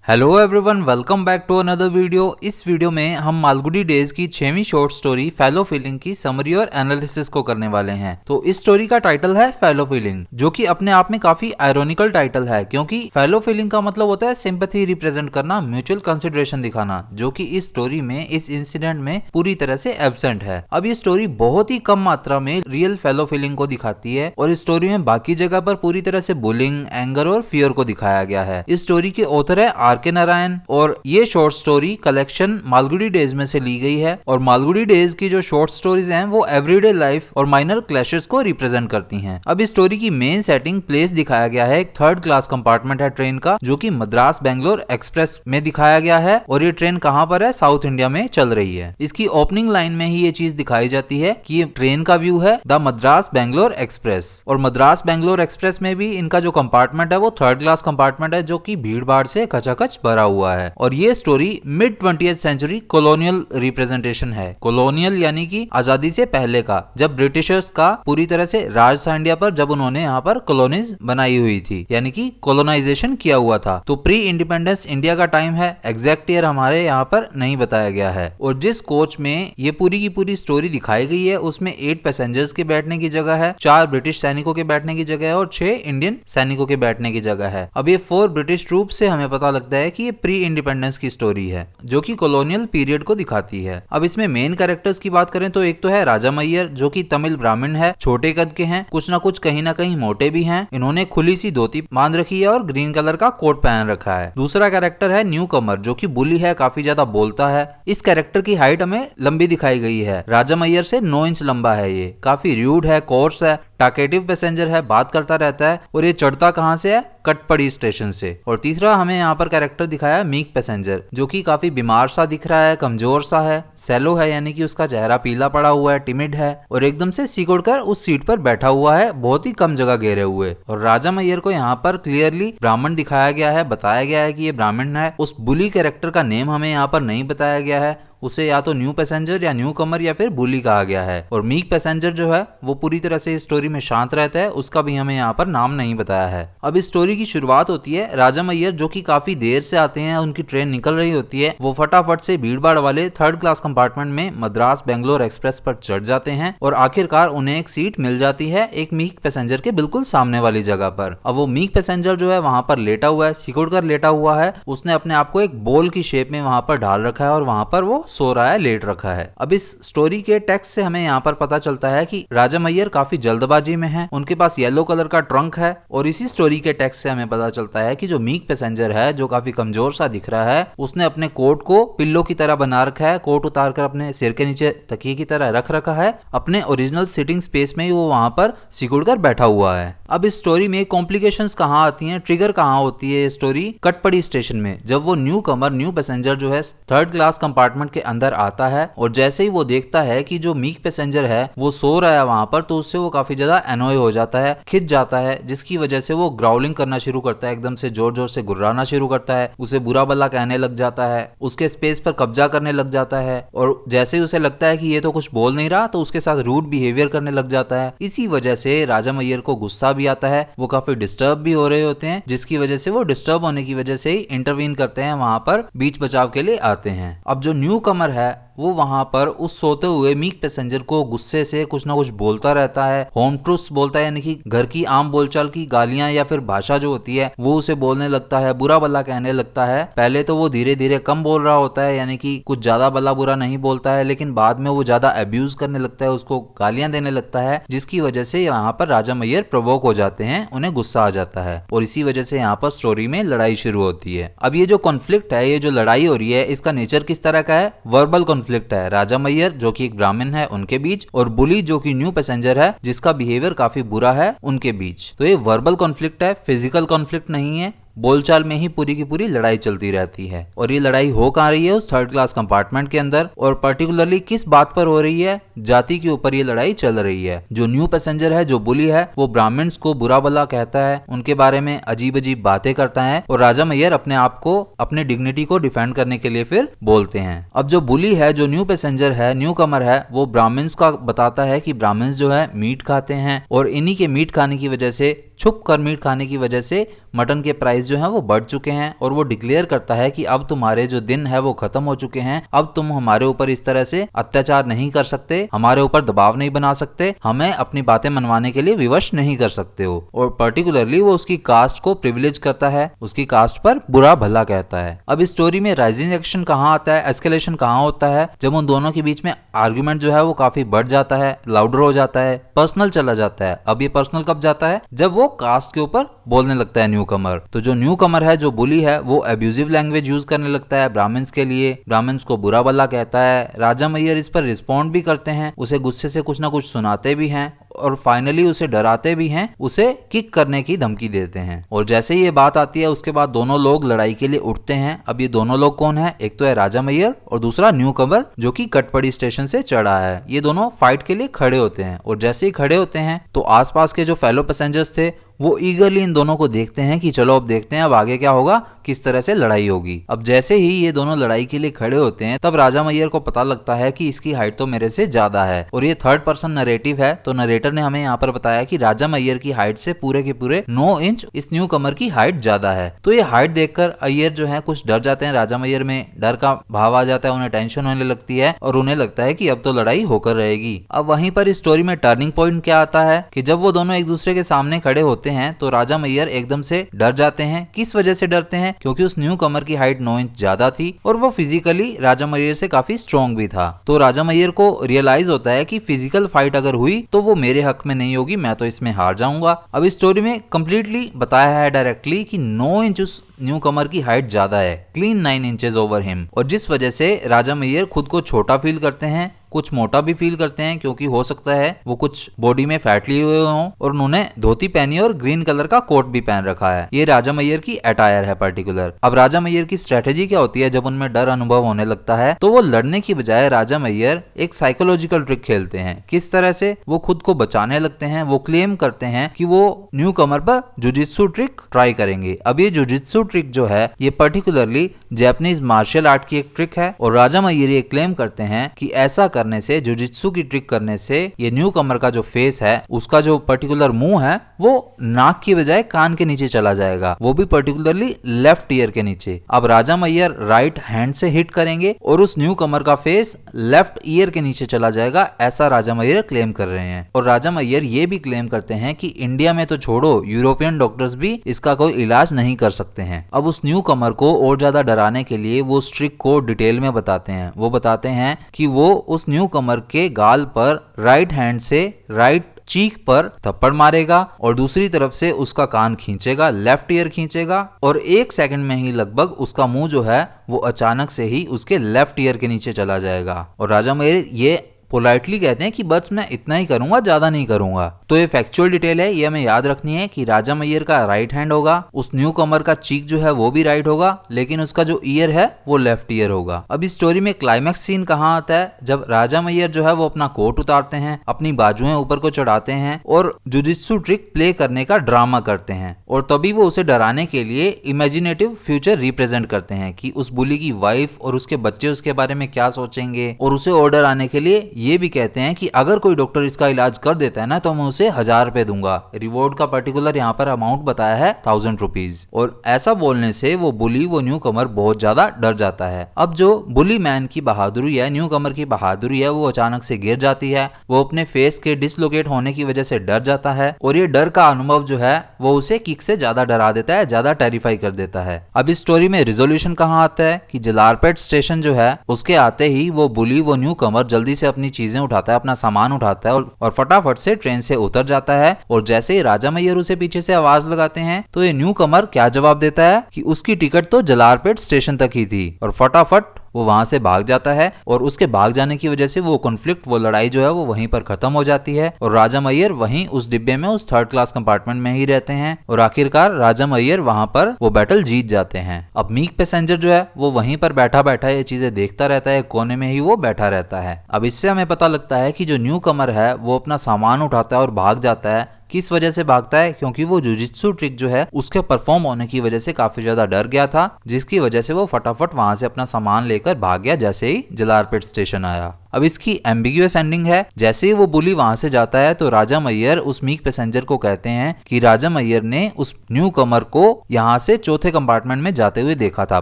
Hello everyone, welcome back to another video. इस video में हम मालगुडी डेज की 6वीं शॉर्ट स्टोरी फेलो फीलिंग की समरी और एनालिसिस को करने वाले हैं। तो इस स्टोरी का टाइटल है फेलो फीलिंग, जो कि अपने आप में काफी आयरोनिकल टाइटल है, क्योंकि फेलो फीलिंग का मतलब होता है सिंपैथी रिप्रेजेंट करना, म्यूचुअल कंसिडरेशन दिखाना, जो कि इस स्टोरी में इस इंसिडेंट में पूरी तरह से एब्सेंट है। अब ये स्टोरी बहुत ही कम मात्रा में रियल फेलो फीलिंग को दिखाती है और इस स्टोरी में बाकी जगह पर पूरी तरह से बुलिंग, एंगर और फियर को दिखाया गया है। इस स्टोरी के ऑथर है आर.के. नारायण और ये short story collection Malgudi days में से ली गई है। और मालगुडी डेज की जो शॉर्ट स्टोरीज हैं वो एवरीडे लाइफ और माइनर क्लैशेस को रिप्रेजेंट करती हैं। अब इस स्टोरी की मेन सेटिंग प्लेस दिखाया गया है एक थर्ड क्लास कंपार्टमेंट है ट्रेन का, जो कि मद्रास बेंगलोर एक्सप्रेस में दिखाया गया है। और ये ट्रेन कहाँ पर है? साउथ इंडिया में चल रही है। इसकी ओपनिंग लाइन में ही ये चीज दिखाई जाती है कि ये ट्रेन का व्यू है द मद्रास बेंगलोर एक्सप्रेस। और मद्रास बेंगलोर एक्सप्रेस में भी इनका जो कंपार्टमेंट है वो थर्ड क्लास कंपार्टमेंट है, जो कि भीड़ भाड़ से खचाखच भरा हुआ है। और ये story mid 20th century colonial representation है। कॉलोनियल यानी कि आजादी से पहले का, जब ब्रिटिशर्स का पूरी तरह से राज था इंडिया पर, जब उन्होंने यहाँ पर कॉलोनीज बनाई हुई थी, यानी कि कॉलोनाइजेशन किया हुआ था। तो प्री इंडिपेंडेंस इंडिया का टाइम है, एग्जैक्ट ईयर हमारे यहाँ पर नहीं बताया गया है। और जिस कोच में ये पूरी की पूरी स्टोरी दिखाई गई है उसमें 8 पैसेंजर्स के बैठने की जगह है, 4 ब्रिटिश सैनिकों के बैठने की जगह है और 6 इंडियन सैनिकों के बैठने की जगह है। अब ये 4 ब्रिटिश ट्रूप से हमें पता लगता है कि ये प्री इंडिपेंडेंस की स्टोरी है, जो कि कॉलोनियल पीरियड को दिखाती है। अब इसमें मेन कैरेक्टर्स की बात करें तो एक तो है राजा मैयर, जो कि तमिल ब्राह्मण है, छोटे कद के हैं, कुछ ना कुछ कहीं ना कहीं मोटे भी हैं। इन्होंने खुली सी धोती बांध रखी है और ग्रीन कलर का कोट पहन रखा है। दूसरा कैरेक्टर है न्यू कमर, जो कि बुली है, काफी ज्यादा बोलता है। इस कैरेक्टर की हाइट हमें लंबी दिखाई गई है, राजा मैयर से 9 इंच लंबा है। ये काफी र्यूड है, कोर्स है, टाकेटिव पैसेंजर है, बात करता रहता है। और ये चढ़ता कहाँ से है? कटपड़ी स्टेशन से। और तीसरा हमें यहाँ पर कैरेक्टर दिखाया मीक पैसेंजर, जो कि काफी बीमार सा दिख रहा है, कमजोर सा है, सेलो है, यानी कि उसका चेहरा पीला पड़ा हुआ है, टिमिड है और एकदम से सिकुड़ कर उस सीट पर बैठा हुआ है, बहुत ही कम जगह घेरे हुए। और राजा मैयर को यहाँ पर क्लियरली ब्राह्मण दिखाया गया है, बताया गया है कि ये ब्राह्मण है। उस बुली कैरेक्टर का नेम हमें यहाँ पर नहीं बताया गया है, उसे या तो न्यू पैसेंजर या न्यू कमर या फिर बुली कहा गया है। और मीक पैसेंजर जो है वो पूरी तरह से इस स्टोरी में शांत रहता है, उसका भी हमें यहाँ पर नाम नहीं बताया है। अब इस स्टोरी की शुरुआत होती है राजा मैयर, जो कि काफी देर से आते हैं, उनकी ट्रेन निकल रही होती है, वो फटाफट से भीड़भाड़ वाले थर्ड क्लास कंपार्टमेंट में मद्रास बेंगलोर एक्सप्रेस पर चढ़ जाते हैं और आखिरकार उन्हें एक सीट मिल जाती है एक मीक पैसेंजर के बिल्कुल सामने वाली जगह पर। अब वो मीक पैसेंजर जो है वहां पर लेटा हुआ है, सिकुड़ कर लेटा हुआ है, उसने अपने आप को एक बॉल की शेप में वहां पर ढाल रखा है और वहां पर वो सो रहा है, लेट रखा है। अब इस स्टोरी के टेक्स्ट से हमें यहाँ पर पता चलता है कि राजा मैयर काफी जल्दबाजी में है, उनके पास येलो कलर का ट्रंक है। और इसी स्टोरी के टेक्स्ट से हमें पता चलता है कि जो मीक पैसेंजर है, जो काफी कमजोर सा दिख रहा है, उसने अपने कोट को पिल्लो की तरह बना रखा है, कोट उतार कर अपने सिर के नीचे तकिए की तरह रख रखा है, अपने ओरिजिनल सिटिंग स्पेस में ही वो वहां पर सिकुड़ कर बैठा हुआ है। अब इस स्टोरी में कॉम्प्लिकेशंस कहाँ आती हैं, ट्रिगर कहाँ होती है? स्टोरी कटपड़ी स्टेशन में, जब वो न्यू कमर, न्यू पैसेंजर जो है थर्ड क्लास कंपार्टमेंट के अंदर आता है और जैसे ही वो देखता है कि जो मीक पैसेंजर है वो सो रहा है वहां पर, तो उससे वो काफी ज्यादा एनॉय हो जाता है, खिंच जाता है, जिसकी वजह से वो ग्राउलिंग करना शुरू करता है, एकदम से जोर जोर से गुर्राना शुरू करता है, उसे बुरा भला कहने लग जाता है, उसके स्पेस पर कब्जा करने लग जाता है। और जैसे ही उसे लगता है कि ये तो कुछ बोल नहीं रहा, तो उसके साथ रूड बिहेवियर करने लग जाता है। इसी वजह से राजा मैयर को गुस्सा भी आता है, वो काफी डिस्टर्ब भी हो रहे होते हैं, जिसकी वजह से वो डिस्टर्ब होने की वजह से ही इंटरवीन करते हैं, वहां पर बीच बचाव के लिए आते हैं। अब जो न्यू कमर है वो वहां पर उस सोते हुए मीक पैसेंजर को गुस्से से कुछ ना कुछ बोलता रहता है, होम ट्रूथ्स बोलता है, यानी कि घर की आम बोलचाल की गालियां या फिर भाषा जो होती है वो उसे बोलने लगता है, बुरा भला कहने लगता है। पहले तो वो धीरे धीरे कम बोल रहा होता है, यानी कि कुछ ज्यादा भला बुरा नहीं बोलता है, लेकिन बाद में वो ज्यादा अब्यूज करने लगता है, उसको गालियां देने लगता है, जिसकी वजह से यहाँ पर राजा मैयर प्रोवोक हो जाते हैं, उन्हें गुस्सा आ जाता है और इसी वजह से यहाँ पर स्टोरी में लड़ाई शुरू होती है। अब ये जो कॉन्फ्लिक्ट है, ये जो लड़ाई हो रही है, इसका नेचर किस तरह का है? वर्बल कॉन्फ्लिक्ट है, राजा मैयर जो कि एक ब्राह्मण है उनके बीच और बुली जो कि न्यू पैसेंजर है जिसका बिहेवियर काफी बुरा है उनके बीच। तो ये वर्बल कॉन्फ्लिक्ट है, फिजिकल कॉन्फ्लिक्ट नहीं है, बोलचाल में ही पूरी की पूरी लड़ाई चलती रहती है। और ये लड़ाई हो कहाँ रही है? उस थर्ड क्लास कंपार्टमेंट के अंदर, और पर्टिकुलरली किस बात पर हो रही है? जाति के ऊपर ये लड़ाई चल रही है। जो न्यू पैसेंजर है, जो बुली है, वो ब्राह्मण्स को बुरा भला कहता है, उनके बारे में अजीब अजीब बातें करता है और राजा मैयर अपने आप को, अपने डिग्निटी को डिफेंड करने के लिए फिर बोलते हैं। अब जो बुली है, जो न्यू पैसेंजर है, न्यू कमर है, वो ब्राह्मण्स का बताता है कि ब्राह्मण्स जो है मीट खाते हैं और इन्हीं के मीट खाने की वजह से छुप कर मीट खाने की वजह से मटन के प्राइस जो है वो बढ़ चुके हैं और वो डिक्लेयर करता है कि अब तुम्हारे जो दिन है वो खत्म हो चुके हैं, अब तुम हमारे ऊपर इस तरह से अत्याचार नहीं कर सकते, हमारे ऊपर दबाव नहीं बना सकते, हमें अपनी बातें मनवाने के लिए विवश नहीं कर सकते हो। और पर्टिकुलरली वो उसकी कास्ट को प्रिविलेज करता है, उसकी कास्ट पर बुरा भला कहता है। अब इस स्टोरी में राइजिंग एक्शन कहाँ आता है, एस्केलेशन कहाँ होता है, जब उन दोनों के बीच में आर्गुमेंट जो है वो काफी बढ़ जाता है, लाउडर हो जाता है, पर्सनल चला जाता है। अब ये पर्सनल कब जाता है, जब वो कास्ट के ऊपर बोलने लगता है न्यू कमर। तो जो न्यू कमर है, जो बुली है, वो एब्यूजिव लैंग्वेज यूज करने लगता है ब्राह्मण्स के लिए, ब्राह्मण्स को बुरा भला कहता है। राजा मैयर इस पर रिस्पॉन्ड भी करते हैं, उसे गुस्से से कुछ ना कुछ सुनाते भी हैं और फाइनली उसे डराते भी हैं, उसे किक करने की धमकी देते हैं। और जैसे ही ये बात आती है उसके बाद दोनों लोग लड़ाई के लिए उठते हैं। अब ये दोनों लोग कौन है, एक तो है राजा मैयर और दूसरा न्यू कमर जो कि कटपड़ी स्टेशन से चढ़ा है। ये दोनों फाइट के लिए खड़े होते हैं और जैसे ही खड़े होते हैं तो आसपास के जो फेलो पैसेंजर्स थे वो ईगरली इन दोनों को देखते हैं कि चलो अब देखते हैं अब आगे क्या होगा, किस तरह से लड़ाई होगी। अब जैसे ही ये दोनों लड़ाई के लिए खड़े होते हैं तब राजा मैयर को पता लगता है कि इसकी हाइट तो मेरे से ज्यादा है और ये थर्ड पर्सन नरेटिव है। तो नरेटर ने हमें यहाँ पर बताया कि राजा मैयर की हाइट से पूरे के पूरे 9 इंच इस न्यू कमर की हाइट ज्यादा है। तो ये हाइट देखकर अय्यर जो है कुछ डर जाते हैं, राजा मैयर में डर का भाव आ जाता है, उन्हें टेंशन होने लगती है और उन्हें लगता है कि अब तो लड़ाई होकर रहेगी। अब वहीं पर इस स्टोरी में टर्निंग पॉइंट क्या आता है कि जब वो दोनों एक दूसरे के सामने खड़े होते हैं तो राजा मैयर एकदम से डर जाते हैं। किस वजह से डरते हैं, क्योंकि उस न्यू कमर की हाइट 9 इंच ज्यादा थी और वो फिजिकली राजा मैयर से काफी स्ट्रॉन्ग भी था। तो राजा मैयर को रियलाइज होता है कि फिजिकल फाइट अगर हुई तो वो मेरे हक में नहीं होगी, मैं तो इसमें हार जाऊंगा। अब इस स्टोरी में कंप्लीटली बताया है डायरेक्टली कि 9 इंच उस न्यू कमर की हाइट ज्यादा है, क्लीन 9 इंचेस ओवर हिम, और जिस वजह से राजा मैयर खुद को छोटा फील करते हैं, कुछ मोटा भी फील करते हैं क्योंकि हो सकता है वो कुछ बॉडी में फैट लिए हुए हों और उन्होंने धोती पहनी और ग्रीन कलर का कोट भी पहन रखा है। ये राजा मैयर की अटायर है पर्टिकुलर। अब राजा मैयर की स्ट्रेटेजी क्या होती है जब उनमें डर अनुभव होने लगता है, तो वो लड़ने की बजाय राजा मैयर एक साइकोलॉजिकल ट्रिक खेलते हैं। किस तरह से, वो खुद को बचाने लगते हैं। वो क्लेम करते हैं कि वो न्यू कमर पर जुजित्सु ट्रिक ट्राई करेंगे। अब ये जुजित्सु ट्रिक जो है ये पर्टिकुलरली जैपनीज मार्शल आर्ट की एक ट्रिक है और राजा मैयर ये क्लेम करते हैं कि ऐसा करने से, जुजित्सु की ट्रिक करने से, ये न्यू कमर का जो फेस है उसका जो पर्टिकुलर मुंह है वो नाक की बजाय कान के नीचे चला जाएगा, वो भी पर्टिकुलरली लेफ्ट ईयर के नीचे। अब राजा मैयर राइट हैंड से हिट करेंगे और उस न्यू कमर का फेस लेफ्ट ईयर के नीचे चला जाएगा, ऐसा राजा मैयर क्लेम कर रहे हैं। और राजा मैयर ये भी क्लेम करते हैं कि इंडिया में तो छोड़ो, यूरोपियन डॉक्टर्स भी इसका कोई इलाज नहीं कर सकते हैं। अब उस न्यू कमर को और ज्यादा डराने के लिए वो उस ट्रिक को डिटेल में बताते हैं। वो बताते हैं कि वो उस न्यू कमर के गाल पर राइट हैंड से राइट चीक पर थप्पड़ मारेगा और दूसरी तरफ से उसका कान खींचेगा, लेफ्ट ईयर खींचेगा और 1 सेकंड में ही लगभग उसका मुंह जो है वो अचानक से ही उसके लेफ्ट ईयर के नीचे चला जाएगा। और राजा मैयर ये पोलाइटली कहते हैं कि बस मैं इतना ही करूंगा, ज्यादा नहीं करूंगा। तो ये फैक्चुअल डिटेल है, ये हमें याद रखनी है कि राजा मैयर का राइट हैंड होगा, उस न्यू कमर का चीक जो है वो भी राइट होगा, लेकिन उसका जो ईयर है वो लेफ्ट ईयर होगा। अब इस स्टोरी में क्लाइमैक्स सीन कहाँ आता है, जब राजा मैयर जो है वो अपना कोट उतारते हैं, अपनी बाजुएं ऊपर को चढ़ाते हैं और जुजित्सु ट्रिक प्ले करने का ड्रामा करते हैं और तभी वो उसे डराने के लिए इमेजिनेटिव फ्यूचर रिप्रेजेंट करते हैं कि उस बुली की वाइफ और उसके बच्चे उसके बारे में क्या सोचेंगे, और उसे ऑर्डर आने के लिए ये भी कहते हैं कि अगर कोई डॉक्टर इसका इलाज कर देता है ना तो मैं उसे 1000 रुपए दूंगा। रिवॉर्ड का पर्टिकुलर यहाँ पर अमाउंट बताया है 1000 रुपीज। और ऐसा बोलने से वो बुली, वो न्यू कमर बहुत ज्यादा डर जाता है। अब जो बुली मैन की बहादुरी है, न्यू कमर की बहादुरी है, वो अचानक से गिर जाती है। वो अपने फेस के डिसलोकेट होने की वजह से डर जाता है और ये डर का अनुभव जो है वो उसे किक से ज्यादा डरा देता है, ज्यादा टेरिफाई कर देता है। अब इस स्टोरी में रिजोल्यूशन कहाँ आता है कि जलारपेट स्टेशन जो है उसके आते ही वो बुली, वो न्यू कमर जल्दी से अपनी चीजें उठाता है, अपना सामान उठाता है और फटाफट से ट्रेन से उतर जाता है। और जैसे ही राजा मैयर उसे पीछे से आवाज लगाते हैं तो ये न्यू कमर क्या जवाब देता है कि उसकी टिकट तो जलारपेट स्टेशन तक ही थी, और फटाफट वो वहां से भाग जाता है। और उसके भाग जाने की वजह से वो कॉन्फ्लिक्ट, वो लड़ाई जो है वो वहीं पर खत्म हो जाती है और राजा मैयर वहीं उस डिब्बे में, उस 3rd क्लास कंपार्टमेंट में ही रहते हैं और आखिरकार राजा मैयर वहां पर वो बैटल जीत जाते हैं। अब मीक पैसेंजर जो है वो वहीं पर बैठा बैठा ये चीजें देखता रहता है, कोने में ही वो बैठा रहता है। अब इससे हमें पता लगता है कि जो न्यू कमर है वो अपना सामान उठाता है और भाग जाता है। किस वजह से भागता है, क्योंकि वो जुजित्सु ट्रिक जो है उसके परफॉर्म होने की वजह से काफी ज्यादा डर गया था, जिसकी वजह से वो फटाफट वहां से अपना सामान लेकर भाग गया जैसे ही जलारपेट स्टेशन आया। अब इसकी एम्बिगुअस एंडिंग है। जैसे ही वो बुली वहां से जाता है तो राजा मैयर उस मीक पैसेंजर को कहते हैं कि राजा मैयर ने उस न्यू कमर को यहाँ से चौथे कंपार्टमेंट में जाते हुए देखा था।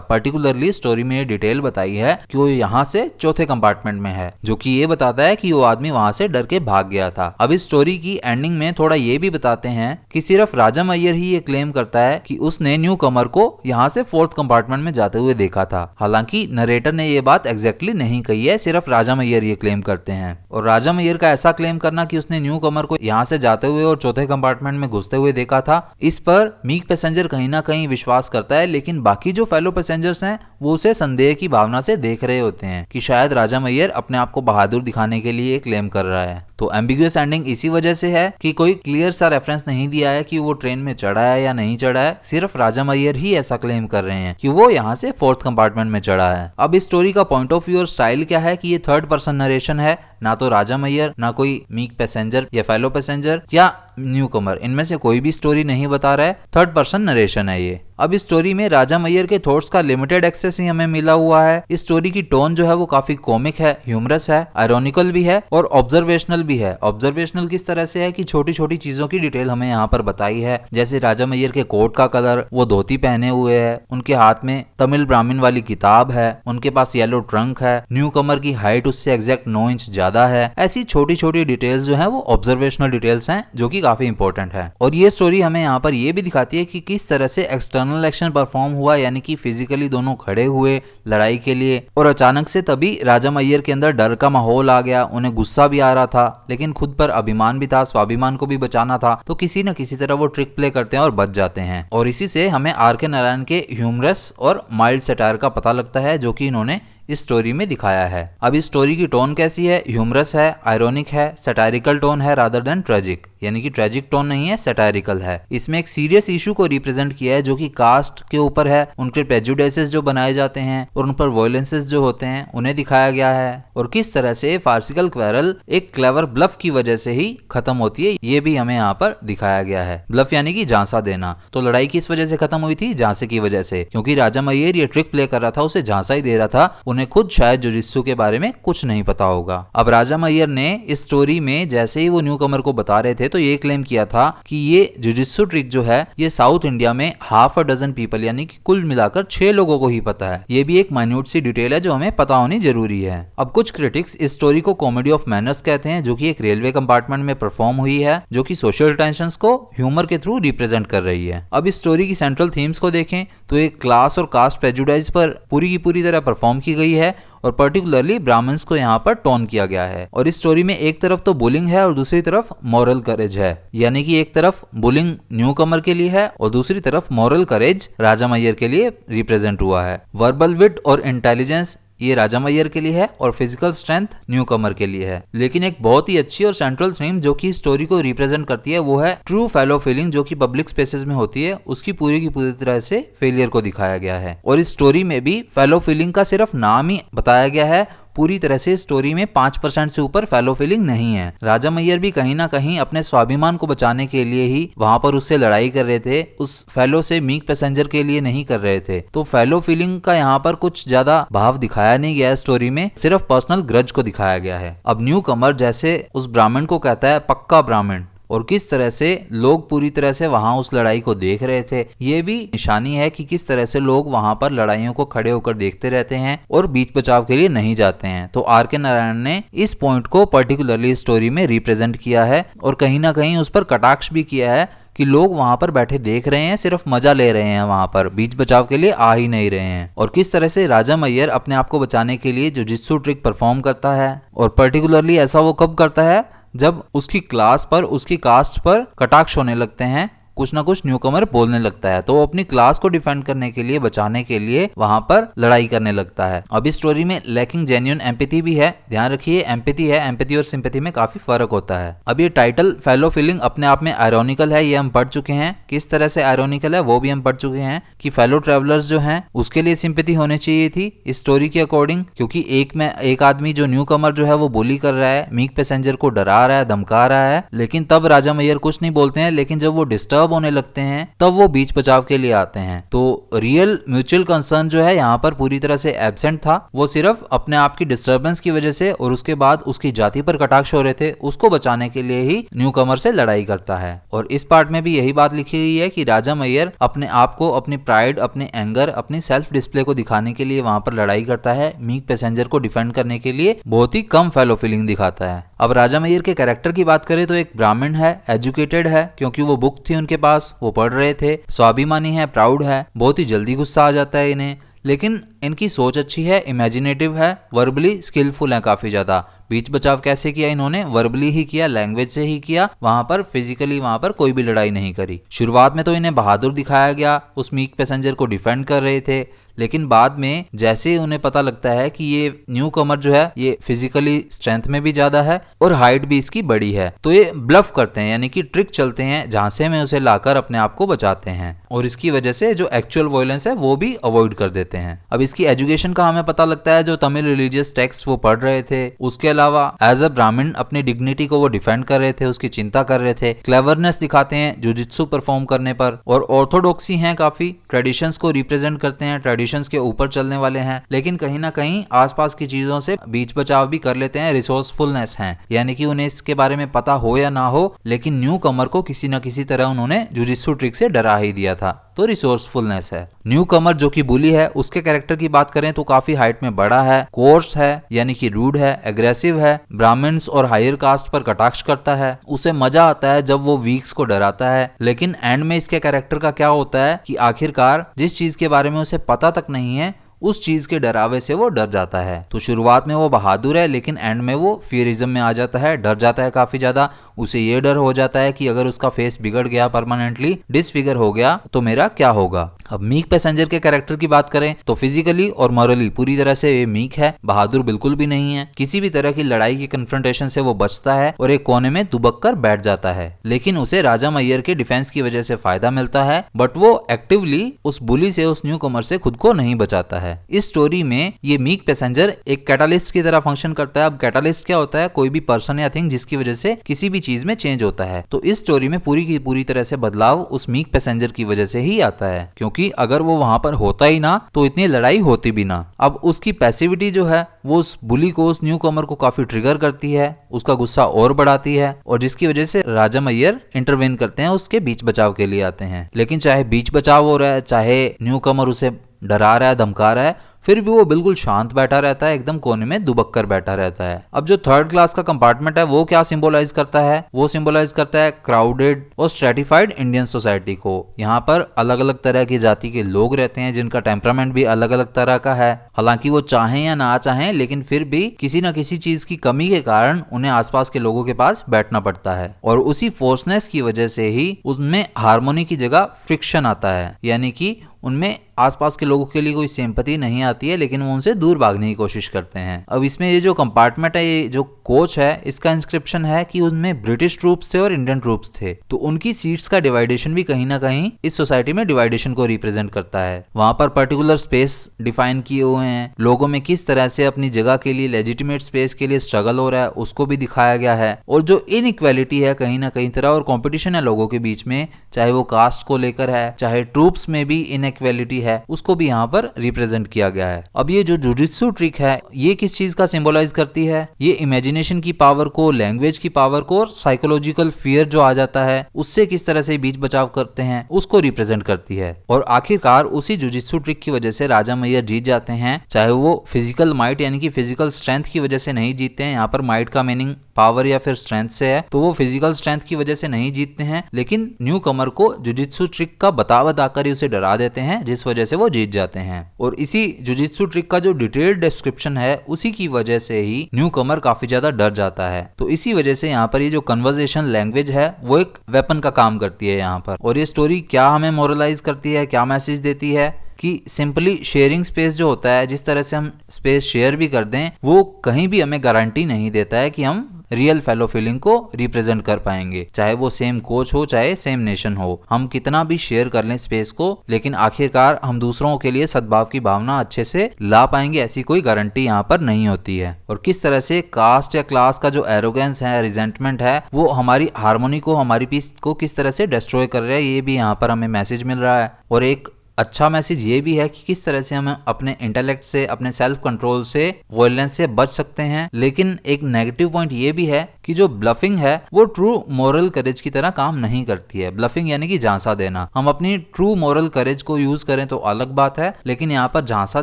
पर्टिकुलरली स्टोरी में ये डिटेल बताई है कि वो यहाँ से चौथे कंपार्टमेंट में है, जो कि ये बताता है कि वो आदमी वहां से डर के भाग गया था। अब इस स्टोरी की एंडिंग में थोड़ा ये भी बताते हैं कि सिर्फ राजा मैयर ही ये क्लेम करता है कि उसने न्यू कमर को यहाँ से फोर्थ कंपार्टमेंट में जाते हुए देखा था। हालांकि नरेटर ने ये बात एग्जैक्टली नहीं कही है, सिर्फ राजा मैयर ये क्लेम करते हैं। और राजा मैयर का ऐसा क्लेम करना कि उसने न्यू कमर को यहाँ से जाते हुए और चौथे कंपार्टमेंट में घुसते हुए देखा था, इस पर मीक पैसेंजर कहीं ना कहीं विश्वास करता है। लेकिन बाकी जो फेलो पैसेंजर्स हैं वो उसे संदेह की भावना से देख रहे होते हैं कि शायद राजा मैयर अपने आप को बहादुर दिखाने के लिए क्लेम कर रहा है। तो एम्बिगुअस एंडिंग इसी वजह से है कि कोई क्लियर सा रेफरेंस नहीं दिया है कि वो ट्रेन में चढ़ा है या नहीं चढ़ा है। सिर्फ राजा मैयर ही ऐसा क्लेम कर रहे हैं कि वो यहाँ से फोर्थ कंपार्टमेंट में चढ़ा है। अब इस स्टोरी का पॉइंट ऑफ व्यू और स्टाइल क्या है कि ये थर्ड पर्सन नरेशन है, ना तो राजा मैयर, ना कोई मीक पैसेंजर या फेलो पैसेंजर या न्यू कमर, इनमें से कोई भी स्टोरी नहीं बता रहा है, थर्ड पर्सन नरेशन है ये। अब इस स्टोरी में राजा मैयर के थॉट्स का लिमिटेड एक्सेस ही हमें मिला हुआ है। इस स्टोरी की टोन जो है वो काफी कॉमिक है, ह्यूमरस है, आयरॉनिकल भी है और ऑब्जर्वेशनल भी है। ऑब्जर्वेशनल किस तरह से है कि छोटी छोटी चीजों की डिटेल हमें यहाँ पर बताई है, जैसे राजा मैयर के कोट का कलर, वो धोती पहने हुए है, उनके हाथ में तमिल ब्राह्मण वाली किताब है, उनके पास येलो ट्रंक है, न्यू कमर की हाइट उससे एग्जैक्ट 9 इंच ज्यादा है। ऐसी छोटी छोटी डिटेल्स जो है वो ऑब्जर्वेशनल डिटेल्स हैं, जो कि काफी इंपॉर्टेंट है। और ये स्टोरी हमें यहाँ पर ये भी दिखाती है कि किस तरह से एक्सटर्नल एक्शन परफॉर्म हुआ, यानी कि फिजिकली दोनों खड़े हुए लड़ाई के लिए, और अचानक से तभी राजा मैयर के अंदर डर का माहौल आ गया। उन्हें गुस्सा भी आ रहा था, लेकिन खुद पर अभिमान भी था, स्वाभिमान को भी बचाना था, तो किसी न किसी तरह वो ट्रिक प्ले करते हैं और बच जाते हैं। और इसी से हमें आर के नारायण के ह्यूमरस और माइल्ड सटायर का पता लगता है, जो कि इन्होंने इस स्टोरी में दिखाया है। अब इस स्टोरी की टोन कैसी है? ह्यूमरस है, आयरोनिक है, सटायरिकल टोन है रादर देन ट्रेजिक, यानी कि ट्रेजिक टोन नहीं है, सटायरिकल है। इसमें एक सीरियस इशू को रिप्रेजेंट किया है, जो कि कास्ट के ऊपर है, उनके प्रेजुडिसेस जो बनाए जाते हैं और उन पर वायलेंसेस जो होते हैं उन्हें दिखाया गया है, और किस तरह से फार्सिकल क्वेरल एक क्लेवर ब्लफ की वजह से ही खत्म होती है, ये भी हमें यहाँ पर दिखाया गया है। ब्लफ यानी कि झांसा देना। तो लड़ाई किस वजह से खत्म हुई थी? झांसे की वजह से, क्योंकि राजा मैयर ये ट्रिक प्ले कर रहा था, उसे झांसा ही दे रहा था, उन्हें खुद शायद जुजित्सु के बारे में कुछ नहीं पता होगा। अब राजा मैयर ने इस स्टोरी में जैसे ही वो न्यू कमर को बता रहे थे तो ये क्लेम किया था कि ये जुजित्सु ट्रिक जो है ये साउथ इंडिया में हाफ अ डजन पीपल, यानी कि कुल मिलाकर 6 लोगों को ही पता है। ये भी एक माइन्यूट सी डिटेल है जो हमें पता होनी जरूरी है। अब कुछ क्रिटिक्स इस स्टोरी को कॉमेडी ऑफ मैनर्स कहते हैं, जो कि एक रेलवे कंपार्टमेंट में परफॉर्म हुई है, जो कि सोशल टेंशंस को ह्यूमर के थ्रू रिप्रेजेंट कर रही है। अब इस स्टोरी की सेंट्रल थीम्स को देखें तो एक क्लास और कास्ट प्रेजुडाइज पर पूरी की पूरी तरह परफॉर्म की गई है, और पर्टिकुलरली ब्राह्मण्स को यहाँ पर टोन किया गया है। और इस स्टोरी में एक तरफ तो बुलिंग है और दूसरी तरफ मॉरल करेज है, यानी कि एक तरफ बुलिंग न्यू कमर के लिए है और दूसरी तरफ मॉरल करेज राजा मैयर के लिए रिप्रेजेंट हुआ है। वर्बल विट और इंटेलिजेंस ये राजा मैयर के लिए है और फिजिकल स्ट्रेंथ न्यू कमर के लिए है। लेकिन एक बहुत ही अच्छी और सेंट्रल थीम जो कि स्टोरी को रिप्रेजेंट करती है वो है ट्रू फेलो फीलिंग, जो कि पब्लिक स्पेसेस में होती है, उसकी पूरी की पूरी तरह से फेलियर को दिखाया गया है। और इस स्टोरी में भी फेलो फीलिंग का सिर्फ नाम ही बताया गया है, पूरी तरह से स्टोरी में 5% से ऊपर फेलो फीलिंग नहीं है। राजा मैयर भी कहीं ना कहीं अपने स्वाभिमान को बचाने के लिए ही वहां पर उससे लड़ाई कर रहे थे, उस फेलो से मीक पैसेंजर के लिए नहीं कर रहे थे। तो फेलो फीलिंग का यहाँ पर कुछ ज्यादा भाव दिखाया नहीं गया है स्टोरी में, सिर्फ पर्सनल ग्रज को दिखाया गया है। अब न्यू कमर जैसे उस ब्राह्मण को कहता है पक्का ब्राह्मण, और किस तरह से लोग पूरी तरह से वहां उस लड़ाई को देख रहे थे, ये भी निशानी है कि किस तरह से लोग वहां पर लड़ाइयों को खड़े होकर देखते रहते हैं और बीच बचाव के लिए नहीं जाते हैं। तो आर के नारायण ने इस पॉइंट को पर्टिकुलरली स्टोरी में रिप्रेजेंट किया है और कहीं ना कहीं उस पर कटाक्ष भी किया है कि लोग वहां पर बैठे देख रहे हैं, सिर्फ मजा ले रहे हैं, वहां पर बीच बचाव के लिए आ ही नहीं रहे हैं। और किस तरह से राजा मैयर अपने आप को बचाने के लिए जुजित्सु ट्रिक परफॉर्म करता है, और पर्टिकुलरली ऐसा वो कब करता है जब उसकी क्लास पर, उसकी कास्ट पर कटाक्ष होने लगते हैं, कुछ ना कुछ न्यूकमर बोलने लगता है, तो वो अपनी क्लास को डिफेंड करने के लिए, बचाने के लिए वहां पर लड़ाई करने लगता है। अब इस स्टोरी में लैकिंग जेन्युइन एम्पैथी भी है, ध्यान रखिए एम्पैथी है, एम्पैथी और सिंपैथी में काफी फर्क होता है। अब ये टाइटल फेलो फीलिंग अपने आप में आयरॉनिकल है, ये हम पढ़ चुके हैं। किस तरह से आयरॉनिकल है वो भी हम पढ़ चुके हैं कि फेलो ट्रेवलर्स जो हैं उसके लिए सिंपैथी होनी चाहिए थी इस स्टोरी के अकॉर्डिंग, क्योंकि एक आदमी जो न्यू कमर जो है वो बोली कर रहा है, मीक पैसेंजर को डरा रहा है, धमका रहा है, लेकिन तब राजा मैयर कुछ नहीं बोलते हैं। लेकिन जब वो डिस्टर्ब डिस्टर्ब होने लगते हैं तब वो बीच बचाव के लिए आते हैं। तो रियल म्यूचुअल कंसर्न जो है यहाँ पर पूरी तरह से एब्सेंट था। वो सिर्फ अपने आप की डिस्टर्बेंस की वजह से और उसके बाद उसकी जाति पर कटाक्ष हो रहे थे, उसको बचाने के लिए ही न्यू कमर से लड़ाई करता है। और इस पार्ट में भी यही बात लिखी गई है कि राजा मैयर अपने आप को, अपनी प्राइड, अपने एंगर, अपनी सेल्फ डिस्प्ले को दिखाने के लिए वहां पर लड़ाई करता है। मीक पैसेंजर को डिफेंड करने के लिए बहुत ही कम फेलो फीलिंग दिखाता है। अब राजा मैयर के कैरेक्टर की बात करें तो एक ब्राह्मण है, एजुकेटेड है क्योंकि वो बुक थी उनके पास, वो पढ़ रहे थे, स्वाभिमानी है, प्राउड है, बहुत ही जल्दी गुस्सा आ जाता है इन्हें, लेकिन इनकी सोच अच्छी है, इमेजिनेटिव है, वर्बली स्किलफुल है काफी ज्यादा। बीच बचाव कैसे किया इन्होंने? वर्बली ही किया, लैंग्वेज से ही किया, वहां पर फिजिकली वहां पर कोई भी लड़ाई नहीं करी। शुरुआत में तो इन्हें बहादुर दिखाया गया, उस मीक पैसेंजर को डिफेंड कर रहे थे, लेकिन बाद में जैसे ही उन्हें पता लगता है कि ये न्यू कमर जो है ये फिजिकली स्ट्रेंथ में भी ज्यादा है और हाइट भी इसकी बड़ी है, तो ये ब्लफ करते हैं, यानी कि ट्रिक चलते हैं, झांसे में उसे लाकर अपने आप को बचाते हैं और इसकी वजह से जो एक्चुअल वायलेंस है वो भी अवॉइड कर देते हैं। अब इसकी एजुकेशन का हमें पता लगता है, जो तमिल रिलीजियस टेक्स्ट वो पढ़ रहे थे, उसके अलावा एज अ ब्राह्मण अपनी डिग्निटी को वो डिफेंड कर रहे थे, उसकी चिंता कर रहे थे, क्लेवरनेस दिखाते हैं जुजित्सु परफॉर्म करने पर, और ऑर्थोडॉक्सी हैं काफी, ट्रेडिशंस को रिप्रेजेंट करते हैं, ट्रेडिशंस के ऊपर चलने वाले हैं, लेकिन कहीं ना कहीं आसपास की चीजों से बीच बचाव भी कर लेते हैं, रिसोर्सफुलनेस हैं, यानी कि उन्हें इसके बारे में पता हो या ना हो, लेकिन न्यू कमर को किसी न किसी तरह उन्होंने जुजित्सु ट्रिक से डरा ही दिया था, तो रिसोर्सफुलनेस है। न्यू कमर जो कि बुली है, उसके कैरेक्टर की बात करें तो काफी हाइट में बड़ा है, कोर्स है यानी कि रूड है, एग्रेसिव है, ब्राह्मण्स और हायर कास्ट पर कटाक्ष करता है, उसे मजा आता है जब वो वीक्स को डराता है, लेकिन एंड में इसके कैरेक्टर का क्या होता है कि आखिरकार जिस चीज के बारे में उसे पता तक नहीं है उस चीज के डरावे से वो डर जाता है। तो शुरुआत में वो बहादुर है, लेकिन एंड में वो फियरिज्म में आ जाता है, डर जाता है काफी ज्यादा। उसे ये डर हो जाता है कि अगर उसका फेस बिगड़ गया, परमानेंटली डिसफिगर हो गया, तो मेरा क्या होगा। अब मीक पैसेंजर के कैरेक्टर की बात करें तो फिजिकली और मॉरली पूरी तरह से ये मीक है, बहादुर बिल्कुल भी नहीं है, किसी भी तरह की लड़ाई की कन्फ्रंटेशन से वो बचता है और एक कोने में दुबक कर बैठ जाता है, लेकिन उसे राजा मैयर के डिफेंस की वजह से फायदा मिलता है, बट वो एक्टिवली उस बुली से, उस न्यू कमर से खुद को नहीं बचाता है। इस स्टोरी में ये मीक पैसेंजर एक कैटालिस्ट की तरह फंक्शन करता है। अब कैटालिस्ट क्या होता है? कोई भी पर्सन या थिंग जिसकी वजह से किसी भी चीज में चेंज होता है। तो इस स्टोरी में पूरी की पूरी तरह से बदलाव उस मीक पैसेंजर की वजह से ही आता है, क्योंकि अगर वो वहां पर होता ही ना तो इतनी लड़ाई होती भी ना। अब उसकी पैसिविटी जो है वो उस बुली को, उस न्यू कमर को काफी ट्रिगर करती है, उसका गुस्सा और बढ़ाती है, और जिसकी वजह से राजा मैयर इंटरवेन करते हैं, उसके बीच बचाव के लिए आते हैं। लेकिन चाहे बीच बचाव हो रहा है, चाहे न्यू कमर उसे डरा रहा है, धमका रहा है, फिर भी वो बिल्कुल शांत बैठा रहता है, एकदम कोने में दुबक कर बैठा रहता है। अब जो थर्ड क्लास का कंपार्टमेंट है वो क्या सिंबलाइज करता है? वो सिंबलाइज करता है क्राउडेड और स्ट्रेटिफाइड इंडियन सोसाइटी को। यहाँ पर अलग अलग तरह की जाति के लोग रहते हैं जिनका टेम्परामेंट भी अलग अलग तरह का है। हालांकि वो चाहें या ना चाहें, लेकिन फिर भी किसी न किसी चीज की कमी के कारण उन्हें आसपास के लोगों के पास बैठना पड़ता है, और उसी फोर्सनेस की वजह से ही उनमें हार्मोनी की जगह फ्रिक्शन आता है, यानी कि उनमें आसपास के लोगों के लिए कोई सिंपैथी नहीं आती है, लेकिन वो उनसे दूर भागने की कोशिश करते हैं। अब इसमें ये जो कंपार्टमेंट है, ये जो कोच है, इसका इंस्क्रिप्शन है कि उनमें ब्रिटिश ट्रूप्स थे और इंडियन ट्रूप्स थे, तो उनकी सीट्स का डिवाइडेशन भी कहीं ना कहीं इस सोसाइटी में डिवाइडेशन को रिप्रेजेंट करता है। वहां पर पर्टिकुलर स्पेस डिफाइन किए हुए हैं, लोगों में किस तरह से अपनी जगह के लिए, लेजिटिमेट स्पेस के लिए स्ट्रगल हो रहा है उसको भी दिखाया गया है, और जो इनइक्वालिटी है कहीं ना कहीं तरह और कॉम्पिटिशन है लोगों के बीच में, चाहे वो कास्ट को लेकर है, चाहे ट्रूप्स में भी इनइक्वालिटी है, उसको भी यहाँ पर रिप्रेजेंट किया गया है। अब ये जो जुजित्सु ट्रिक है ये किस चीज का सिंबलाइज करती है? ये इमेजिनेशन की पावर को, लैंग्वेज की पावर को, और साइकोलॉजिकल फियर जो आ जाता है उससे किस तरह से बीच बचाव करते हैं उसको रिप्रेजेंट करती है। और आखिरकार उसी जुजित्सु ट्रिक की वजह से राजा मैयर जीत जाते हैं, चाहे वो फिजिकल माइट यानी कि फिजिकल स्ट्रेंथ की वजह से नहीं जीतते हैं। यहाँ पर माइट का मीनिंग पावर या फिर स्ट्रेंथ से है, तो वो फिजिकल स्ट्रेंथ की वजह से नहीं जीतते हैं, लेकिन न्यू कमर को जुजित्सु ट्रिक का बता कर ही उसे डरा देते हैं, जिस वजह से वो जीत जाते हैं। और इसी जुजित्सु ट्रिक का जो डिटेल्ड डिस्क्रिप्शन है उसी की वजह से ही न्यू कमर काफी ज्यादा डर जाता है। तो इसी वजह से यहाँ पर ये जो कन्वर्सेशन लैंग्वेज है वो एक वेपन का काम करती है यहाँ पर। और ये स्टोरी क्या हमें मोरलाइज करती है, क्या मैसेज देती है कि सिंपली शेयरिंग स्पेस जो होता है, जिस तरह से हम स्पेस शेयर भी कर दें, वो कहीं भी हमें गारंटी नहीं देता है कि हम रियल फेलो फीलिंग को रिप्रेजेंट कर पाएंगे। चाहे वो सेम कोच हो, चाहे सेम नेशन हो, हम कितना भी शेयर कर लें स्पेस को, लेकिन आखिरकार हम दूसरों के लिए सद्भाव की भावना अच्छे से ला पाएंगे, ऐसी कोई गारंटी यहाँ पर नहीं होती है। और किस तरह से कास्ट या क्लास का जो एरोगेंस है, रिजेंटमेंट है, वो हमारी हार्मोनी को, हमारी पीस को किस तरह से डिस्ट्रॉय कर रहा है, ये भी यहाँ पर हमें मैसेज मिल रहा है। और एक अच्छा मैसेज ये भी है कि किस तरह से हम अपने इंटेलेक्ट से, अपने सेल्फ कंट्रोल से, वायलेंस से बच सकते हैं। लेकिन एक नेगेटिव पॉइंट ये भी है कि जो ब्लफिंग है वो ट्रू मॉरल करेज की तरह काम नहीं करती है। ब्लफिंग यानी कि झांसा देना। हम अपनी ट्रू मॉरल करेज को यूज करें तो अलग बात है, लेकिन यहाँ पर झांसा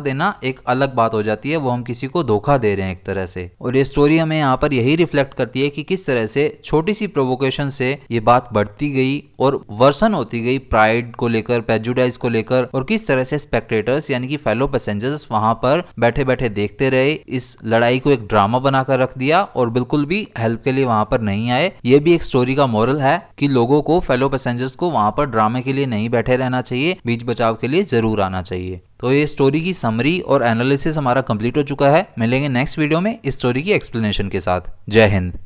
देना एक अलग बात हो जाती है। वो हम किसी को धोखा दे रहे हैं एक तरह से। और ये स्टोरी हमें यहाँ पर यही रिफ्लेक्ट करती है कि किस तरह से छोटी सी प्रोवोकेशन से ये बात बढ़ती गई और वर्सन होती गई प्राइड को लेकर, प्रेजुडाइज को लेकर, और किस तरह से स्पेक्टेटर्स यानी कि फेलो पैसेंजर्स वहां पर बैठे बैठे देखते रहे, इस लड़ाई को एक ड्रामा बनाकर रख दिया और बिल्कुल भी हेल्प के लिए वहां पर नहीं आए। ये भी एक स्टोरी का मोरल है कि लोगों को, फेलो पैसेंजर्स को वहां पर ड्रामे के लिए नहीं बैठे रहना चाहिए, बीच बचाव के लिए जरूर आना चाहिए। तो ये स्टोरी की समरी और एनालिसिस हमारा कंप्लीट हो चुका है। मिलेंगे नेक्स्ट वीडियो में इस स्टोरी की एक्सप्लेनेशन के साथ। जय हिंद।